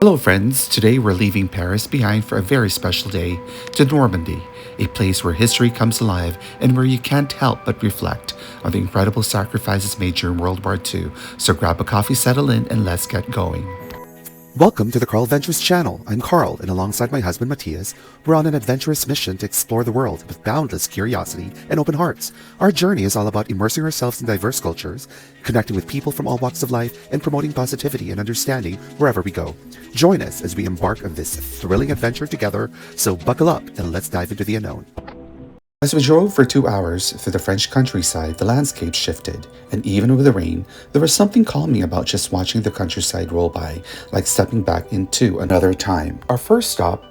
Hello friends, today we're leaving Paris behind for a very special day to Normandy, a place where history comes alive and where you can't help but reflect on the incredible sacrifices made during World War II. So grab a coffee, settle in, and let's get going. Welcome to the Carl Ventures channel. I'm Carl, and alongside my husband Matthias, we're on an adventurous mission to explore the world with boundless curiosity and open hearts. Our journey is all about immersing ourselves in diverse cultures, connecting with people from all walks of life, and promoting positivity and understanding wherever we go. Join us as we embark on this thrilling adventure together, so buckle up and let's dive into the unknown. As we drove for 2 hours through the French countryside, the landscape shifted, and even with the rain, there was something calming about just watching the countryside roll by, like stepping back into another time. Our first stop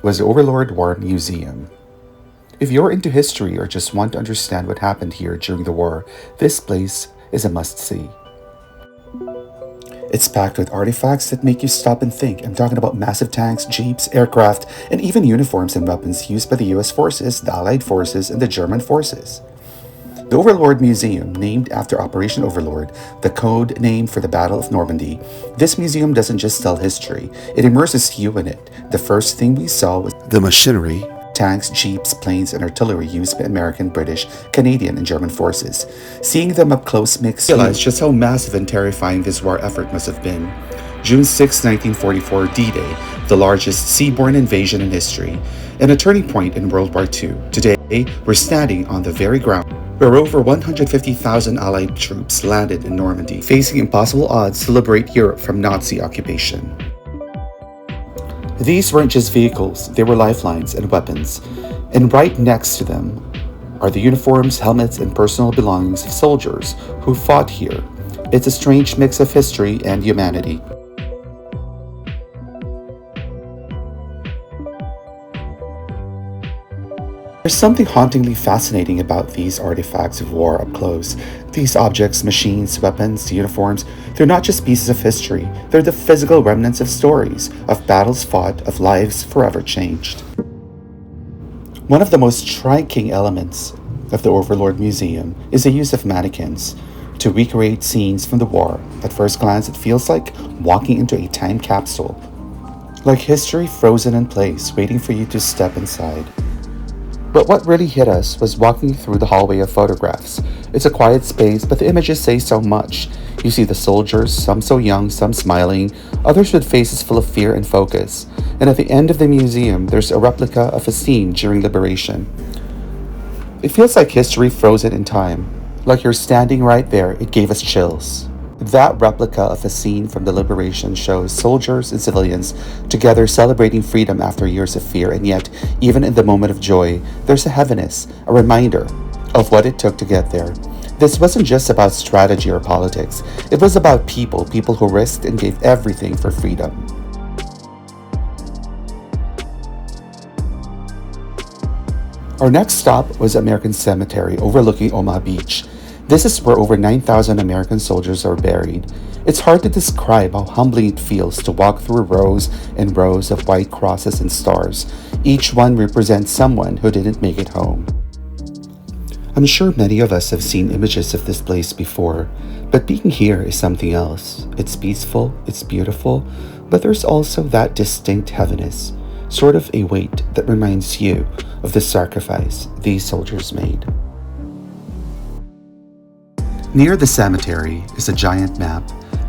was the Overlord Museum. If you're into history or just want to understand what happened here during the war, this place is a must-see. It's packed with artifacts that make you stop and think. I'm talking about massive tanks, jeeps, aircraft, and even uniforms and weapons used by the US forces, the Allied forces, and the German forces. The Overlord Museum, named after Operation Overlord, the code name for the Battle of Normandy, this museum doesn't just tell history, it immerses you in it. The first thing we saw was the machinery, tanks, jeeps, planes, and artillery used by American, British, Canadian, and German forces. Seeing them up close makes you realize just how massive and terrifying this war effort must have been. June 6, 1944, D-Day, the largest seaborne invasion in history, and a turning point in World War II. Today, we're standing on the very ground where over 150,000 Allied troops landed in Normandy, facing impossible odds to liberate Europe from Nazi occupation. These weren't just vehicles, they were lifelines and weapons, and right next to them are the uniforms, helmets, and personal belongings of soldiers who fought here. It's a strange mix of history and humanity. There's something hauntingly fascinating about these artifacts of war up close. These objects, machines, weapons, uniforms, they're not just pieces of history, they're the physical remnants of stories, of battles fought, of lives forever changed. One of the most striking elements of the Overlord Museum is the use of mannequins to recreate scenes from the war. At first glance, it feels like walking into a time capsule, like history frozen in place, waiting for you to step inside. But what really hit us was walking through the hallway of photographs. It's a quiet space, but the images say so much. You see the soldiers, some so young, some smiling, others with faces full of fear and focus. And at the end of the museum, there's a replica of a scene during liberation. It feels like history frozen in time. Like you're standing right there, it gave us chills. That replica of a scene from the liberation shows soldiers and civilians together celebrating freedom after years of fear, and yet, even in the moment of joy, there's a heaviness, a reminder of what it took to get there. This wasn't just about strategy or politics, it was about people who risked and gave everything for freedom. Our next stop was American Cemetery overlooking Omaha Beach. This is where over 9,000 American soldiers are buried. It's hard to describe how humbling it feels to walk through rows and rows of white crosses and stars. Each one represents someone who didn't make it home. I'm sure many of us have seen images of this place before, but being here is something else. It's peaceful, it's beautiful, but there's also that distinct heaviness, sort of a weight that reminds you of the sacrifice these soldiers made. Near the cemetery is a giant map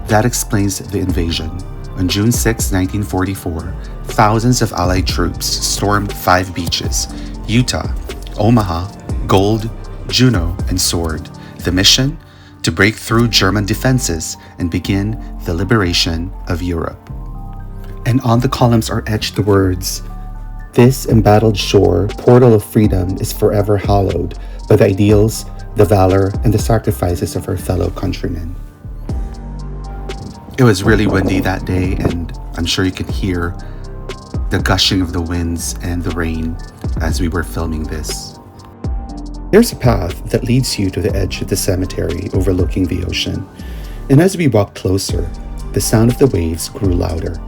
that explains the invasion. On June 6, 1944, thousands of Allied troops stormed 5 beaches: Utah, Omaha, Gold, Juno, and Sword. The mission? To break through German defenses and begin the liberation of Europe. And on the columns are etched the words, "This embattled shore, portal of freedom, is forever hallowed by the ideals, the valor, and the sacrifices of our fellow countrymen." It was really windy that day, and I'm sure you can hear the gushing of the winds and the rain as we were filming this. Here's a path that leads you to the edge of the cemetery overlooking the ocean. And as we walked closer, the sound of the waves grew louder.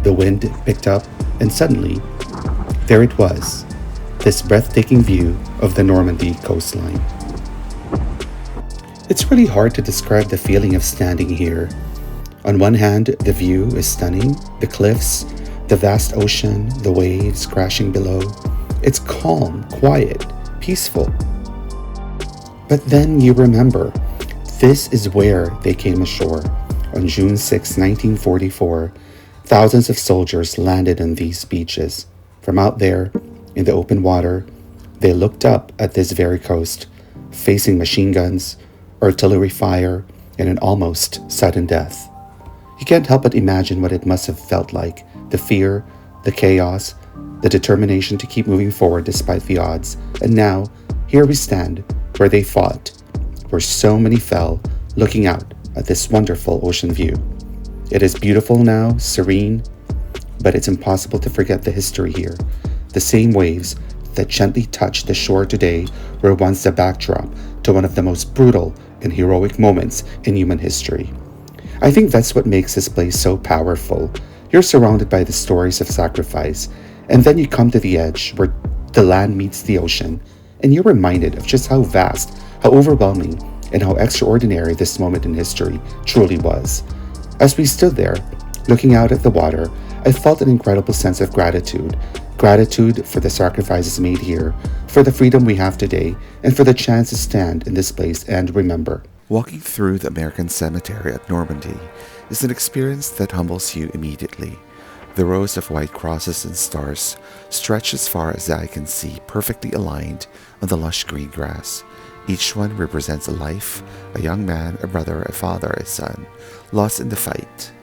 The wind picked up, and suddenly, there it was, this breathtaking view of the Normandy coastline. It's really hard to describe the feeling of standing here. On one hand, the view is stunning, the cliffs, the vast ocean, the waves crashing below. It's calm, quiet, peaceful. But then you remember, this is where they came ashore. On June 6, 1944, thousands of soldiers landed on these beaches. From out there, in the open water, they looked up at this very coast, facing machine guns, artillery fire, and an almost sudden death. You can't help but imagine what it must have felt like, the fear, the chaos, the determination to keep moving forward despite the odds. And now, here we stand, where they fought, where so many fell, looking out at this wonderful ocean view. It is beautiful now, serene, but it's impossible to forget the history here. The same waves that gently touch the shore today were once the backdrop to one of the most brutal and heroic moments in human history. I think that's what makes this place so powerful. You're surrounded by the stories of sacrifice, and then you come to the edge where the land meets the ocean, and you're reminded of just how vast, how overwhelming, and how extraordinary this moment in history truly was. As we stood there, looking out at the water, I felt an incredible sense of gratitude. Gratitude for the sacrifices made here, for the freedom we have today, and for the chance to stand in this place and remember. Walking through the American cemetery at Normandy is an experience that humbles you immediately. The rows of white crosses and stars stretch as far as the eye can see, perfectly aligned on the lush green grass. Each one represents a life, a young man, a brother, a father, a son, lost in the fight.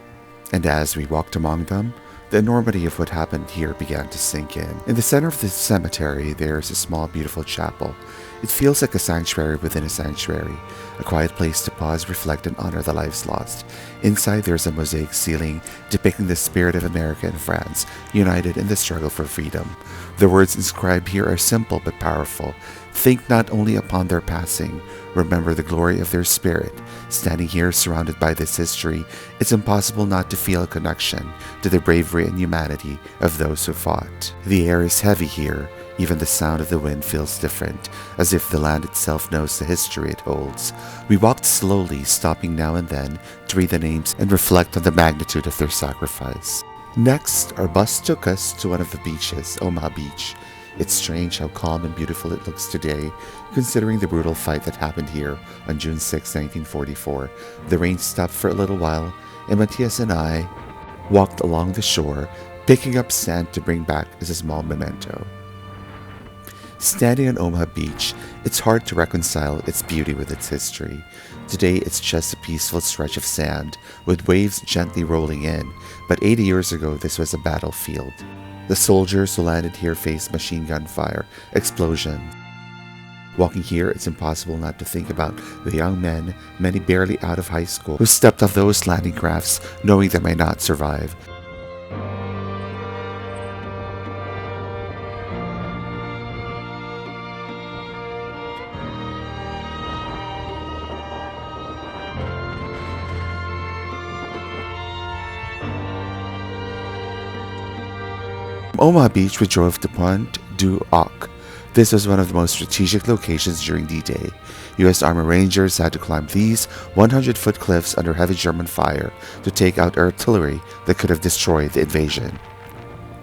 And as we walked among them, the enormity of what happened here began to sink in. In the center of the cemetery, there is a small, beautiful chapel. It feels like a sanctuary within a sanctuary, a quiet place to pause, reflect, and honor the lives lost. Inside, there's a mosaic ceiling depicting the spirit of America and France, united in the struggle for freedom. The words inscribed here are simple but powerful. Think not only upon their passing, remember the glory of their spirit. Standing here surrounded by this history, it's impossible not to feel a connection to the bravery and humanity of those who fought. The air is heavy here. Even the sound of the wind feels different, as if the land itself knows the history it holds. We walked slowly, stopping now and then to read the names and reflect on the magnitude of their sacrifice. Next, our bus took us to one of the beaches, Omaha Beach. It's strange how calm and beautiful it looks today, considering the brutal fight that happened here on June 6, 1944. The rain stopped for a little while, and Matthias and I walked along the shore, picking up sand to bring back as a small memento. Standing on Omaha Beach, it's hard to reconcile its beauty with its history. Today, it's just a peaceful stretch of sand, with waves gently rolling in, but 80 years ago, this was a battlefield. The soldiers who landed here faced machine gun fire, explosions. Walking here, it's impossible not to think about the young men, many barely out of high school, who stepped off those landing crafts knowing they might not survive. From Omaha Beach, we drove to Pointe du Hoc. This was one of the most strategic locations during D-Day. U.S. Army Rangers had to climb these 100-foot cliffs under heavy German fire to take out artillery that could have destroyed the invasion.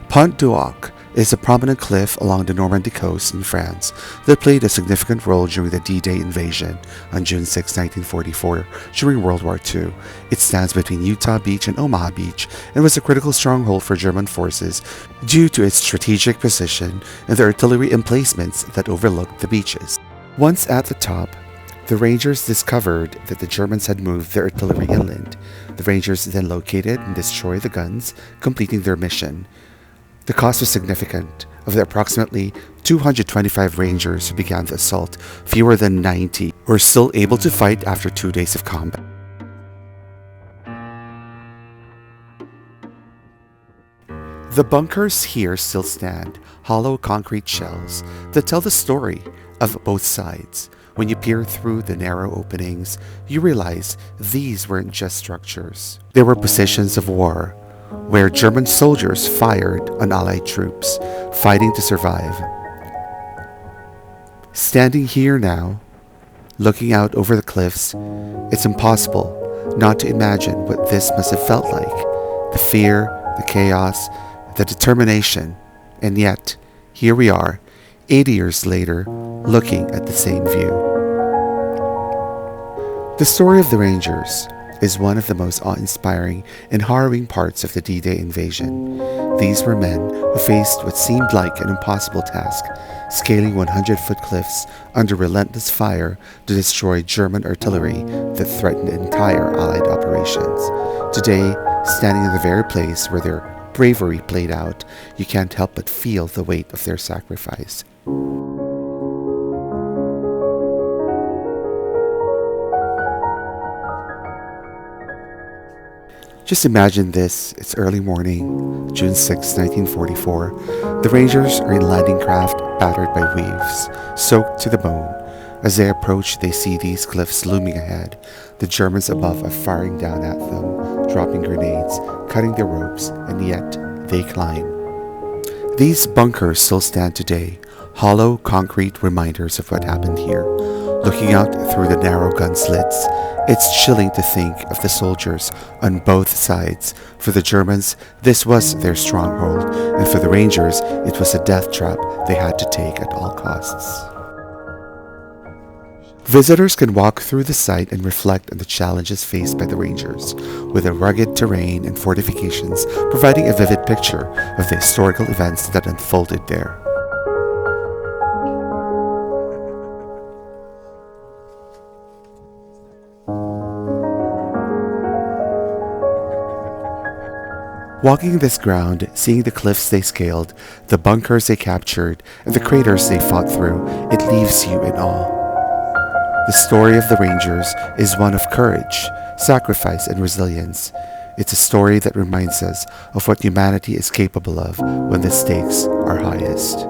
Pointe du Hoc is a prominent cliff along the Normandy coast in France that played a significant role during the D-Day invasion on June 6, 1944, during World War II. It stands between Utah Beach and Omaha Beach and was a critical stronghold for German forces due to its strategic position and the artillery emplacements that overlooked the beaches. Once at the top, the Rangers discovered that the Germans had moved their artillery inland. The Rangers then located and destroyed the guns, completing their mission. The cost was significant. Of the approximately 225 Rangers who began the assault, fewer than 90 were still able to fight after 2 days of combat. The bunkers here still stand, hollow concrete shells that tell the story of both sides. When you peer through the narrow openings, you realize these weren't just structures. They were positions of war, where German soldiers fired on Allied troops, fighting to survive. Standing here now, looking out over the cliffs, it's impossible not to imagine what this must have felt like. The fear, the chaos, the determination, and yet, here we are, 80 years later, looking at the same view. The story of the Rangers is one of the most awe-inspiring and harrowing parts of the D-Day invasion. These were men who faced what seemed like an impossible task, scaling 100-foot cliffs under relentless fire to destroy German artillery that threatened entire Allied operations. Today, standing in the very place where their bravery played out, you can't help but feel the weight of their sacrifice. Just imagine this, it's early morning, June 6, 1944. The Rangers are in landing craft battered by waves, soaked to the bone. As they approach, they see these cliffs looming ahead. The Germans above are firing down at them, dropping grenades, cutting their ropes, and yet they climb. These bunkers still stand today, hollow concrete reminders of what happened here. Looking out through the narrow gun slits, it's chilling to think of the soldiers on both sides. For the Germans, this was their stronghold, and for the Rangers, it was a death trap they had to take at all costs. Visitors can walk through the site and reflect on the challenges faced by the Rangers, with a rugged terrain and fortifications providing a vivid picture of the historical events that unfolded there. Walking this ground, seeing the cliffs they scaled, the bunkers they captured, and the craters they fought through, it leaves you in awe. The story of the Rangers is one of courage, sacrifice, and resilience. It's a story that reminds us of what humanity is capable of when the stakes are highest.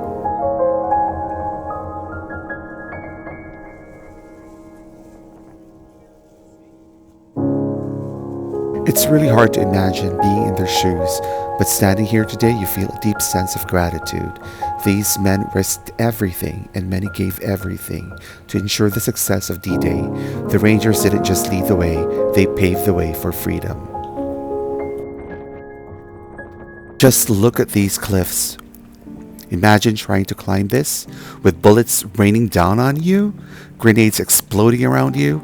It's really hard to imagine being in their shoes, but standing here today you feel a deep sense of gratitude. These men risked everything, and many gave everything, to ensure the success of D-Day. The Rangers didn't just lead the way, they paved the way for freedom. Just look at these cliffs. Imagine trying to climb this, with bullets raining down on you, grenades exploding around you.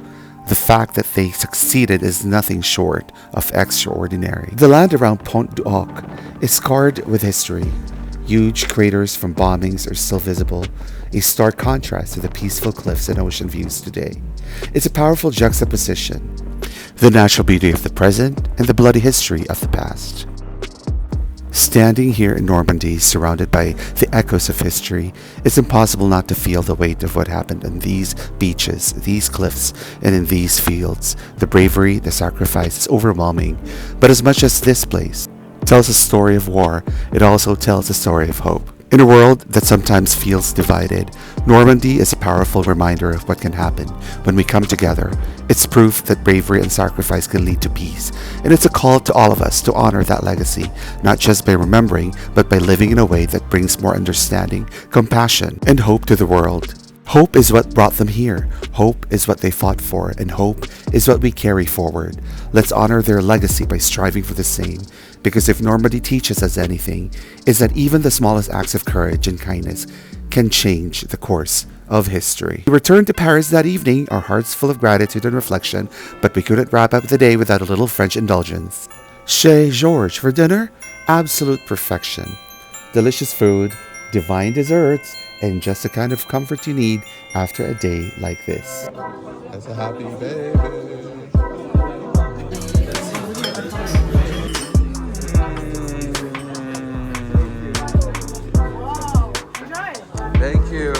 The fact that they succeeded is nothing short of extraordinary. The land around Pointe du Hoc is scarred with history. Huge craters from bombings are still visible, a stark contrast to the peaceful cliffs and ocean views today. It's a powerful juxtaposition, the natural beauty of the present and the bloody history of the past. Standing here in Normandy, surrounded by the echoes of history, it's impossible not to feel the weight of what happened on these beaches, these cliffs, and in these fields. The bravery, the sacrifice is overwhelming. But as much as this place tells a story of war, it also tells a story of hope. In a world that sometimes feels divided, Normandy is a powerful reminder of what can happen when we come together. It's proof that bravery and sacrifice can lead to peace, and it's a call to all of us to honor that legacy, not just by remembering, but by living in a way that brings more understanding, compassion, and hope to the world. Hope is what brought them here. Hope is what they fought for, and hope is what we carry forward. Let's honor their legacy by striving for the same, because if Normandy teaches us anything, is that even the smallest acts of courage and kindness can change the course of history. We returned to Paris that evening, our hearts full of gratitude and reflection, but we couldn't wrap up the day without a little French indulgence. Chez George for dinner, absolute perfection. Delicious food, divine desserts, and just the kind of comfort you need after a day like this. That's a happy baby. Thank you.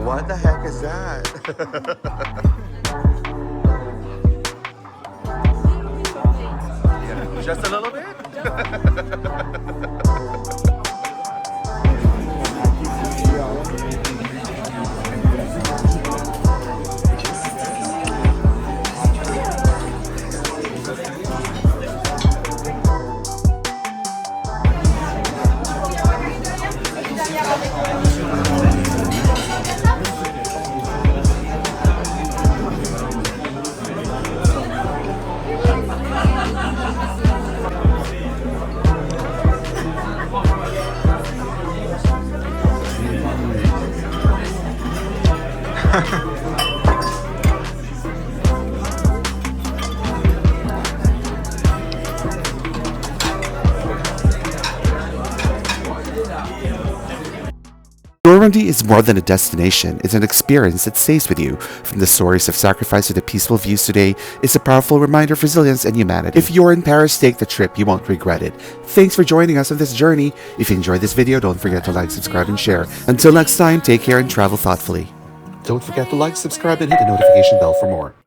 What the heck is that? Just a little bit? Normandy is more than a destination, it's an experience that stays with you. From the stories of sacrifice to the peaceful views today, it's a powerful reminder of resilience and humanity. If you're in Paris, take the trip, you won't regret it. Thanks for joining us on this journey. If you enjoyed this video, don't forget to like, subscribe, and share. Until next time, take care and travel thoughtfully. Don't forget to like, subscribe, and hit the notification bell for more.